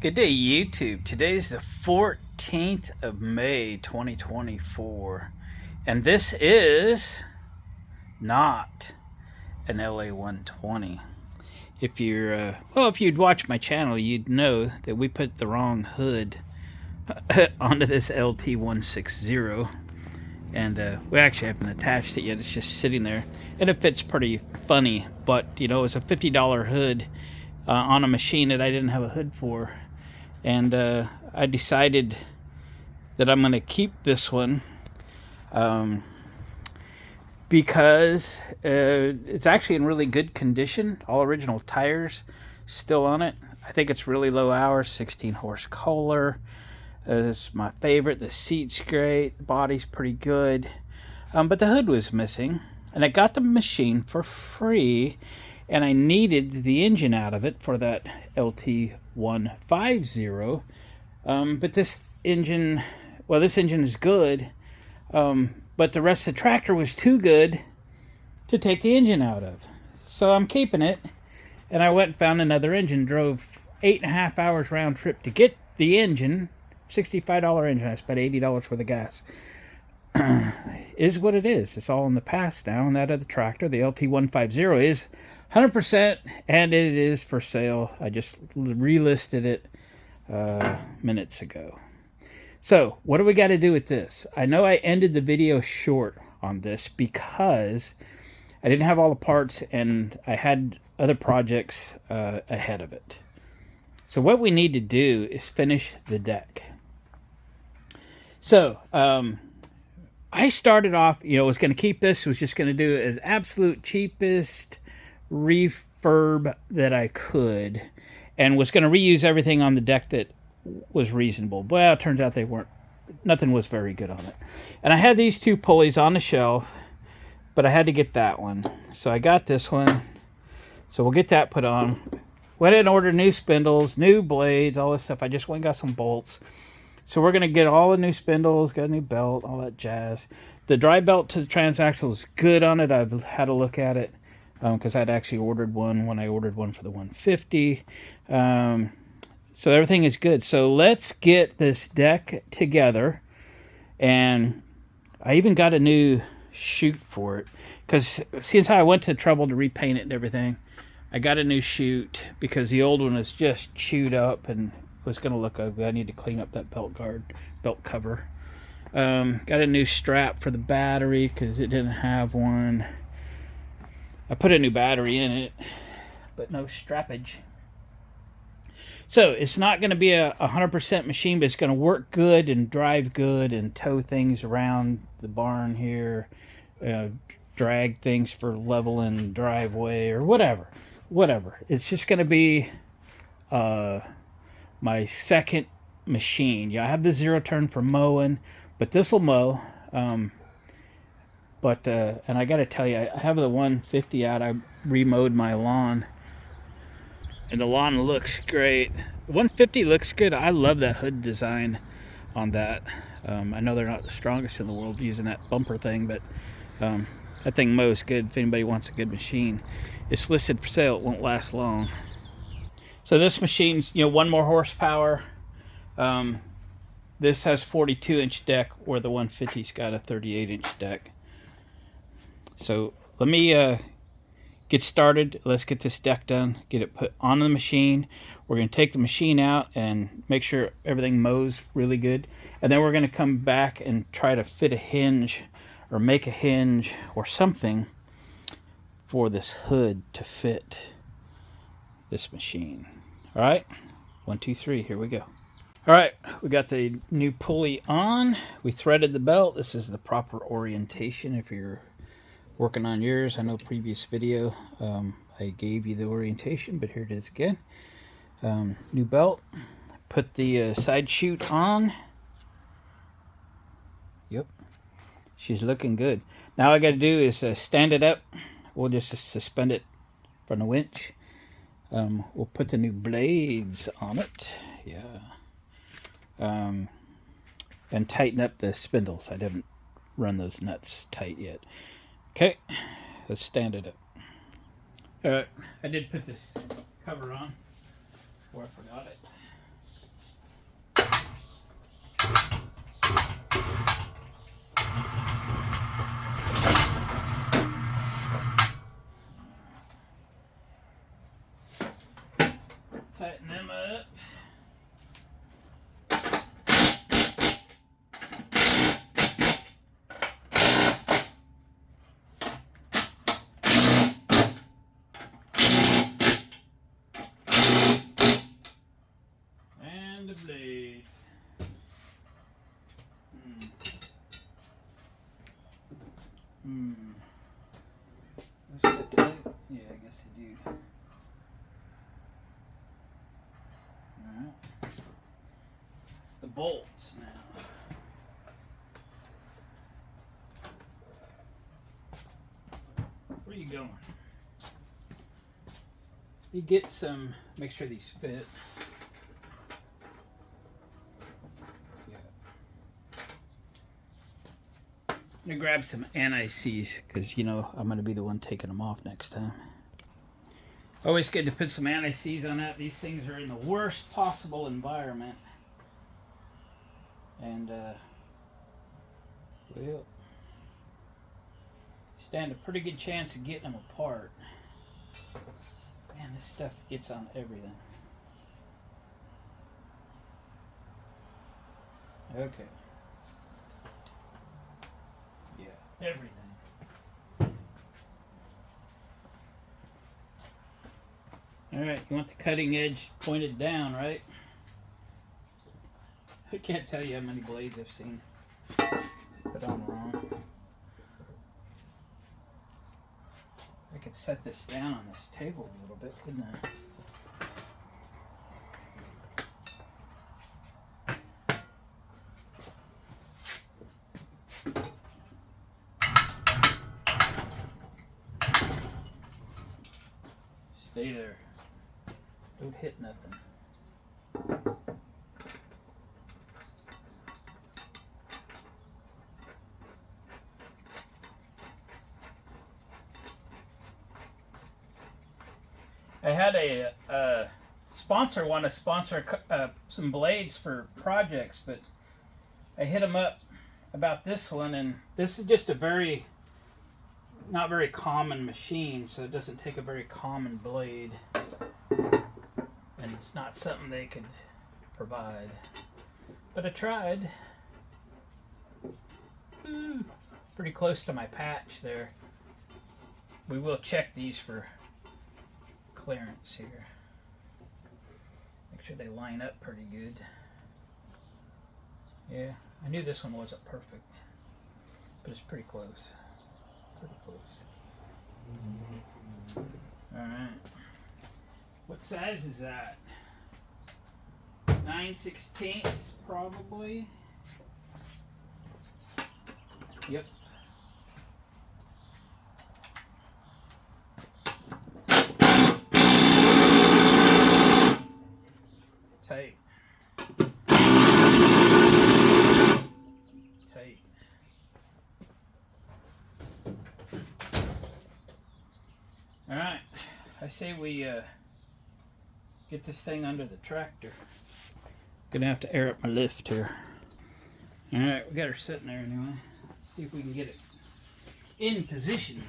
Good day, YouTube. Today's the 14th of May, 2024, and this is not an LA120. If you'd watch my channel, you'd know that we put the wrong hood onto this LT160, and we actually haven't attached it yet. It's just sitting there, and it fits pretty funny, but it's a $50 hood on a machine that I didn't have a hood for. And I decided that I'm going to keep this one because it's actually in really good condition. All original tires still on it. I think it's really low hours, 16 horse Kohler. It's my favorite. The seat's great. The body's pretty good. But the hood was missing. And I got the machine for free. And I needed the engine out of it for that LT150. But this engine is good. But the rest of the tractor was too good to take the engine out of. So I'm keeping it. And I went and found another engine. Drove 8.5 hours round trip to get the engine. $65 engine. I spent $80 for the gas. Is what it is. It's all in the past now. And that other tractor, the LT150, is 100%, and it is for sale. I just relisted it minutes ago. So what do we got to do with this? I know I ended the video short on this because I didn't have all the parts and I had other projects ahead of it. So what we need to do is finish the deck. So I started off, was going to keep this, was just going to do it as absolute cheapest refurb that I could, and was going to reuse everything on the deck that was reasonable. Well, it turns out nothing was very good on it. And I had these two pulleys on the shelf, but I had to get that one. So I got this one. So we'll get that put on. Went in and ordered new spindles, new blades, all this stuff. I just went and got some bolts. So we're going to get all the new spindles, got a new belt, all that jazz. The dry belt to the transaxle is good on it. I've had a look at it because I'd actually ordered one when I ordered one for the 150. So everything is good. So let's get this deck together. And I even got a new chute for it. Because since I went to trouble to repaint it and everything, I got a new chute because the old one was just chewed up and was going to look ugly. I need to clean up that belt cover. Got a new strap for the battery because it didn't have one. I put a new battery in it, but no strappage. So it's not going to be a 100% machine, but it's going to work good and drive good and tow things around the barn here, drag things for leveling driveway or whatever. It's just going to be my second machine. I have the zero turn for mowing, but this will mow. And I got to tell you, I have the 150 out. I remowed my lawn, and the lawn looks great. The 150 looks good. I love that hood design on that. I know they're not the strongest in the world using that bumper thing, but that thing mows good if anybody wants a good machine. It's listed for sale. It won't last long. So this machine's, 1 more horsepower. This has 42-inch deck, where the 150's got a 38-inch deck. So let me get started. Let's get this deck done, get it put on the machine. We're going to take the machine out and make sure everything mows really good. And then we're going to come back and try to fit a hinge or make a hinge or something for this hood to fit this machine. All right, 1, 2, 3, here we go. All right, we got the new pulley on. We threaded the belt. This is the proper orientation if you're working on yours. I know previous video I gave you the orientation, but here it is again. New belt. Put the side chute on. Yep, she's looking good. Now all I got to do is stand it up. We'll just suspend it from the winch. We'll put the new blades on it. Yeah. And tighten up the spindles. I didn't run those nuts tight yet. Okay, let's stand it up. I did put this cover on before I forgot it. up. And the blades. Yeah, I guess they do. Alright. The bolts now. Where are you going? You get some, make sure these fit. I'm gonna grab some anti-seize because you know I'm gonna be the one taking them off next time. Always good to put some anti-seize on that. These things are in the worst possible environment, and well, stand a pretty good chance of getting them apart. Man, this stuff gets on everything. Okay. Everything. Alright, you want the cutting edge pointed down, right? I can't tell you how many blades I've seen put on wrong. I could set this down on this table a little bit, couldn't I? Stay there. Don't hit nothing. I had a sponsor want to sponsor some blades for projects, but I hit him up about this one, and this is just a not very common machine, so it doesn't take a very common blade, and it's not something they could provide, but I tried. Pretty close to my patch there. We will check these for clearance here. Make sure they line up pretty good. Yeah, I knew this one wasn't perfect, but it's pretty close. Pretty close. Alright. What size is that? 9/16 probably. Yep. Tight. Tight. Alright, I say we get this thing under the tractor. Gonna have to air up my lift here. Alright, we got her sitting there anyway. Let's see if we can get it in position.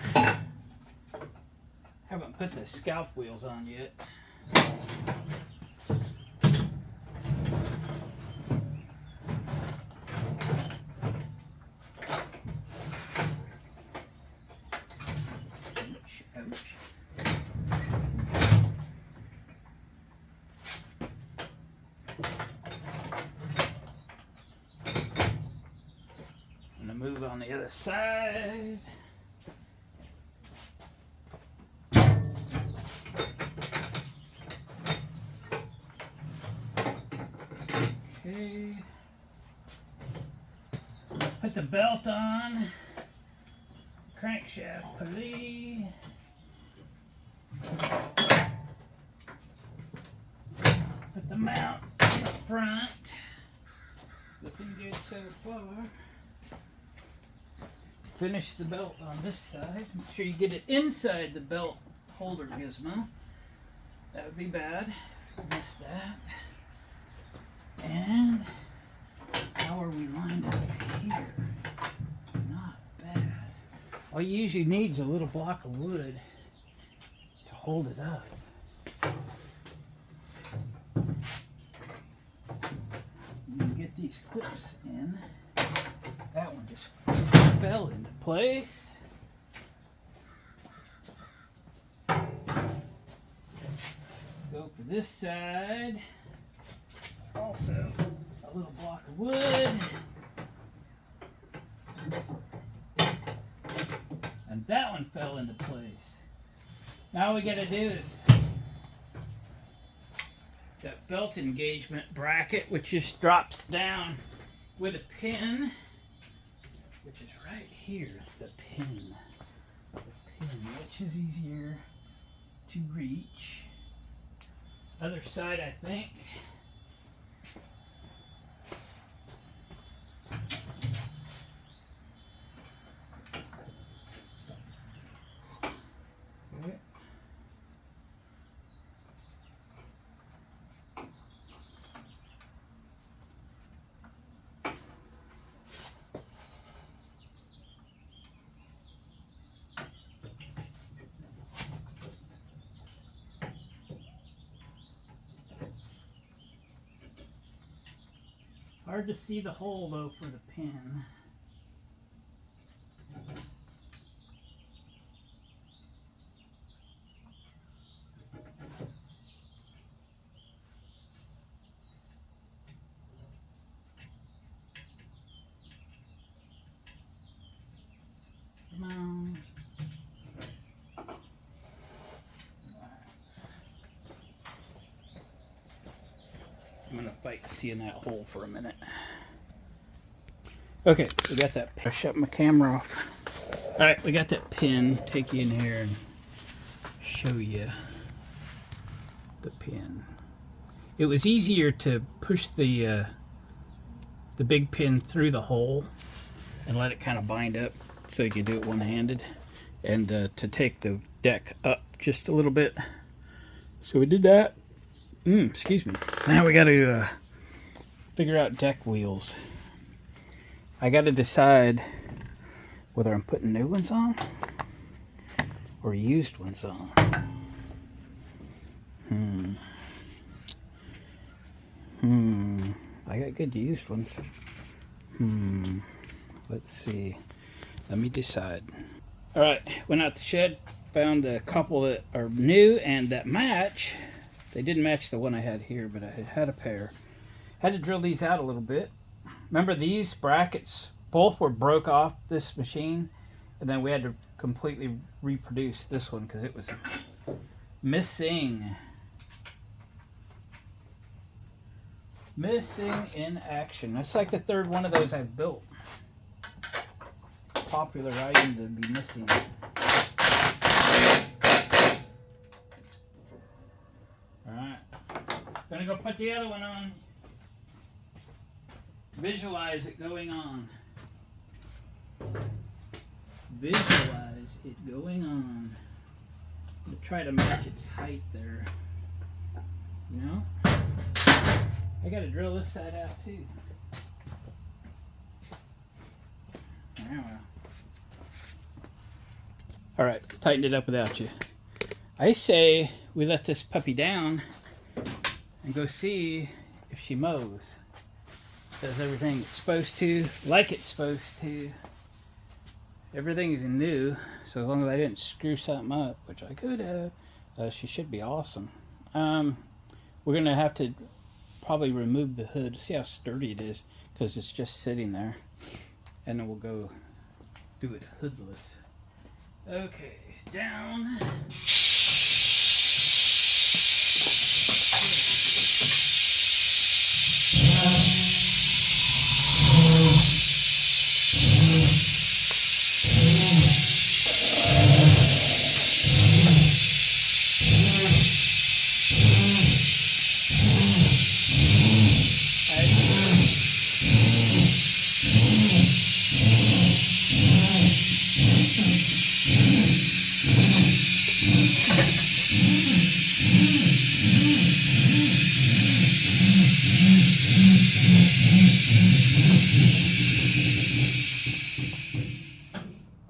Haven't put the scalp wheels on yet. Move on the other side. Okay. Put the belt on. Crankshaft pulley. Put the mount in the front. Looking good so far. Finish the belt on this side. Make sure you get it inside the belt holder gizmo. That would be bad. Miss that. And how are we lined up here? Not bad. All you usually need is a little block of wood to hold it up. these clips in. That one just fell into place. Go for this side. Also, a little block of wood. And that one fell into place. Now all we gotta do is that belt engagement bracket, which just drops down with a pin, which is right here, the pin. The pin, which is easier to reach. Other side, I think. Okay. Hard to see the hole though for the pin. Come on. I'm gonna fight seeing that hole for a minute. Okay, we got that. I shut my camera off. All right, we got that pin. Take you in here and show you the pin. It was easier to push the big pin through the hole and let it kind of bind up, so you could do it one-handed, and to take the deck up just a little bit. So we did that. Excuse me. Now we got to figure out deck wheels. I got to decide whether I'm putting new ones on or used ones on. I got good used ones. Let's see. Let me decide. All right, went out the shed, found a couple that are new and that match. They didn't match the one I had here, but I had a pair. Had to drill these out a little bit. Remember these brackets, both were broke off this machine, and then we had to completely reproduce this one because it was missing. Missing in action. That's like the third one of those I've built. Popular item to be missing. Alright. Gonna go put the other one on. Visualize it going on. Visualize it going on. I'm gonna try to match its height there. You know? I gotta drill this side out too. Alright, tighten it up without you. I say we let this puppy down and go see if she mows. Does everything it's supposed to, like it's supposed to. Everything is new, so as long as I didn't screw something up, which I could have, she should be awesome. We're gonna have to probably remove the hood, see how sturdy it is, because it's just sitting there. And then we'll go do it hoodless. Okay, down.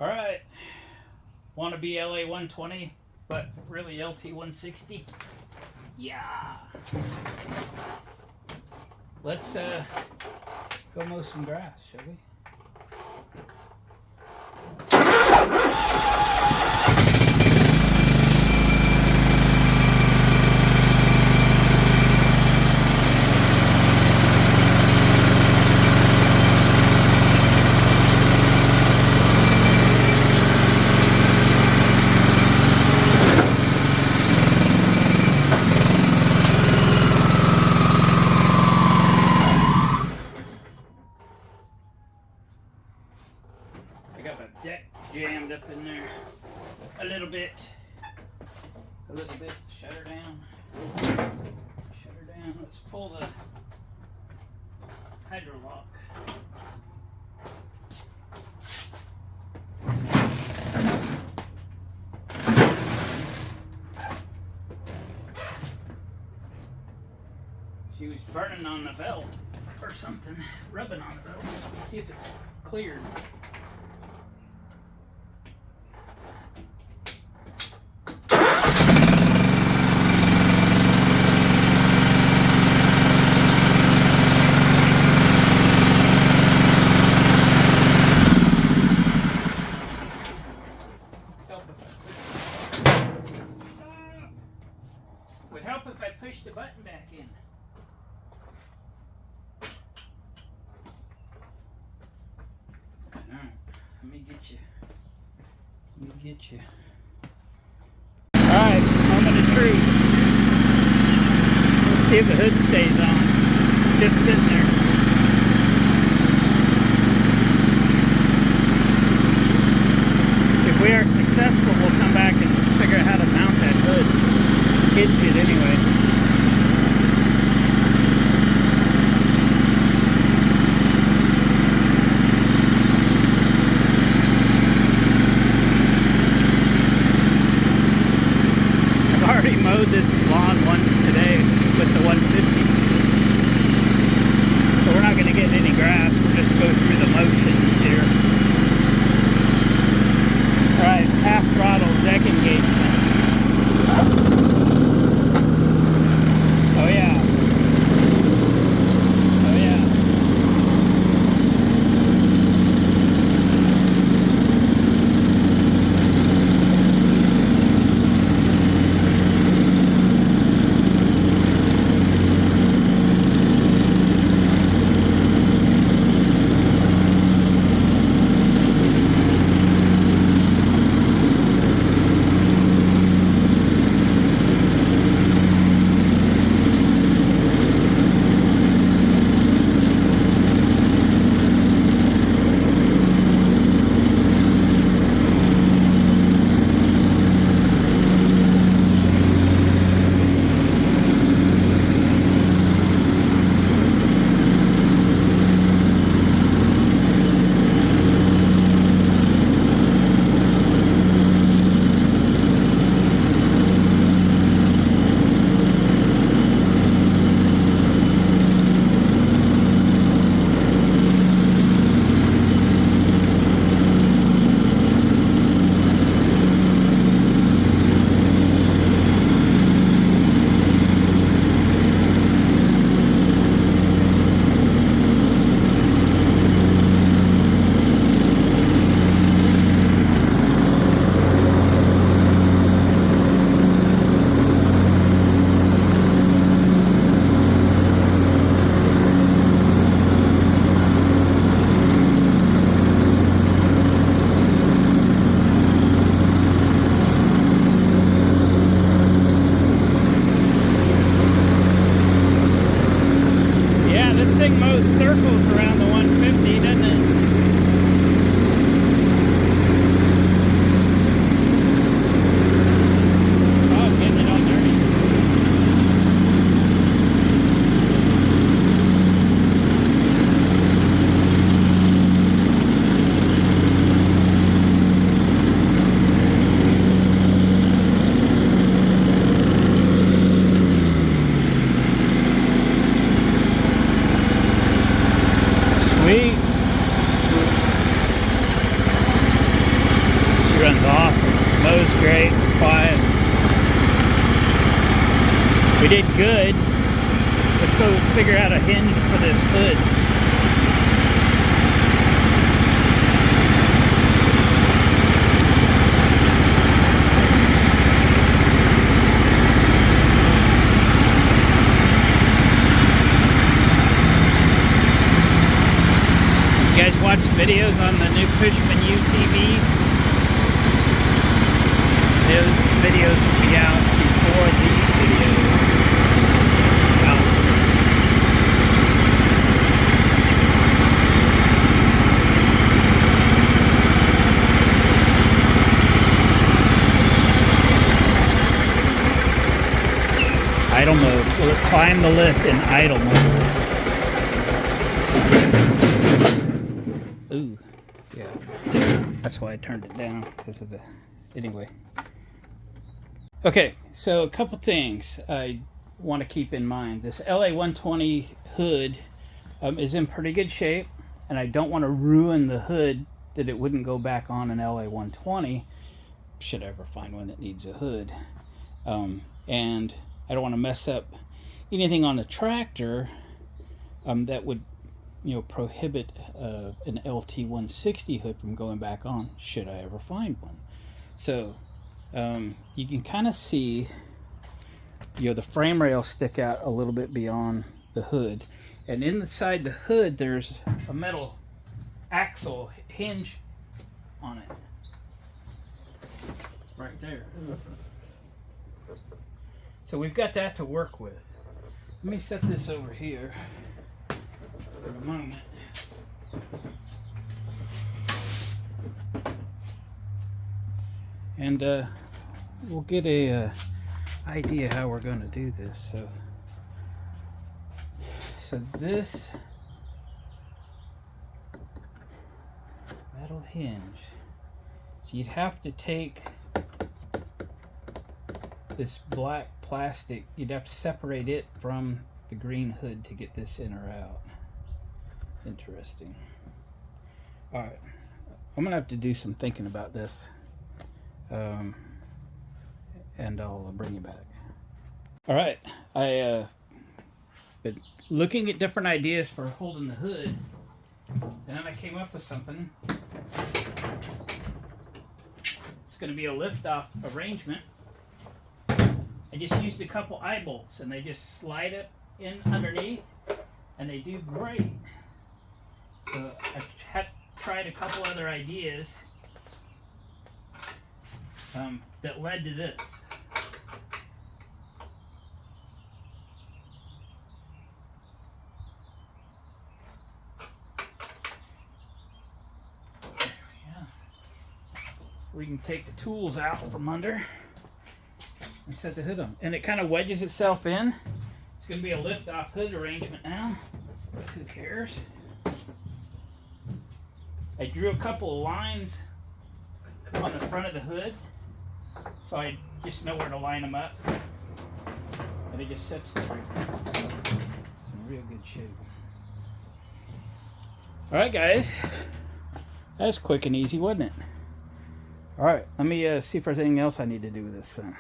Alright, want to be LA120, but really LT160? Yeah. Let's Go mow some grass, shall we? I got my deck jammed up in there a little bit. Shut her down. Shut her down. Let's pull the hydro lock. She was burning on the belt or something, rubbing on the belt. See if it's cleared. Would help if I pushed the button back in. Alright, let me get you. Alright, moment of truth. See if the hood stays on. Just sitting there. If we are successful, we'll come back and figure out how to mount that hood. Hinge it anyway. I've already mowed this lawn once today with the 150. So we're not going to get any grass. We'll just go through the motions here. Alright, half throttle deck engagement. Oh yeah. Oh yeah. Circles around the 150, doesn't it? Oh, getting it all dirty. Sweet. She runs awesome. Mows great. It's quiet. We did good. Let's go figure out a hinge for this hood. guys watch videos on the new Fishman UTV? Those videos will be out before these videos. Idle mode. Will it climb the lift in idle mode? Ooh, yeah. That's why I turned it down, because of the... Anyway. Okay, so a couple things I want to keep in mind. This LA120 hood is in pretty good shape, and I don't want to ruin the hood that it wouldn't go back on an LA120, should I ever find one that needs a hood. And I don't want to mess up anything on the tractor that would, you know, prohibit an LT160 hood from going back on, should I ever find one. So you can kind of see, you know, the frame rails stick out a little bit beyond the hood, and inside the hood there's a metal axle hinge on it right there. So we've got that to work with. Let me set this over here for a moment. And we'll get a idea how we're going to do this. So this metal hinge. So you'd have to take this black plastic, you'd have to separate it from the green hood to get this in or out. Interesting. Alright, I'm gonna have to do some thinking about this, and I'll bring you back. Alright, I been looking at different ideas for holding the hood, and then I came up with something. It's gonna be a lift-off arrangement. I just used a couple eye bolts, and they just slide up in underneath, and they do great. So I had tried a couple other ideas that led to this. There we go. We can take the tools out from under and set the hood on, and it kind of wedges itself in. It's going to be a lift-off hood arrangement now, but who cares? I drew a couple of lines on the front of the hood, so I just know where to line them up, and it just sets there. It's in real good shape. All right, guys, that's quick and easy, wasn't it? All right, let me see if there's anything else I need to do with this thing.